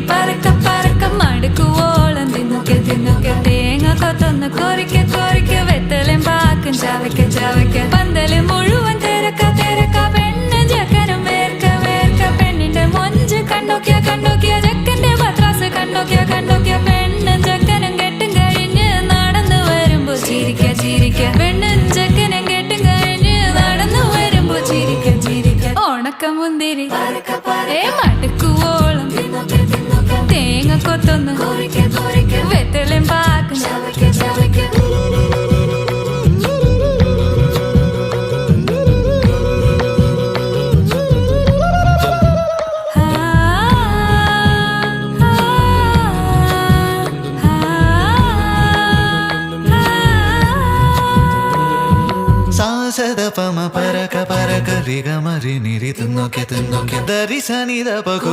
പറക്ക പറക്ക മടുക്കുവോളം തിന്നൊക്കെ തിന്നൊക്കെ തേങ്ങ കൊത്തൊന്ന് കൊറിക്ക കൊറിക്ക വെത്തലും പാക്കും ചവയ്ക്ക ചവയ്ക്ക പന്തല് മുഴുവൻ തിരക്ക തിരക്ക പെണ്ണ് ജക്കനും വേർക്ക വേർക്ക പെണ്ണിന്റെ മൊഞ്ച് കണ്ടോക്കിയ കണ്ടോക്കിയ ജക്കന്റെ പത്രാസ് കണ്ടോക്കിയ കണ്ടോക്കിയ പെണ്ണും ജക്കനും കെട്ടും കഴിഞ്ഞ് നടന്നു വരുമ്പോ ചിരിക്ക ചിരിക്ക പെണ്ണും ജക്കനും കെട്ടും കഴിഞ്ഞ് നടന്നു വരുമ്പോ ചിരിക്ക ചിരിക്ക ഉണക്ക മുന്തിരി മടുക്കുവോളം തേങ്ങ കൊത്തൊന്ന് വെത്തലും പാക്കും സാസദപമ പരക പരക രിഗമരി നിരി തിന്നൊക്കെ തിന്നൊക്കെ ദരി സനിദ പകു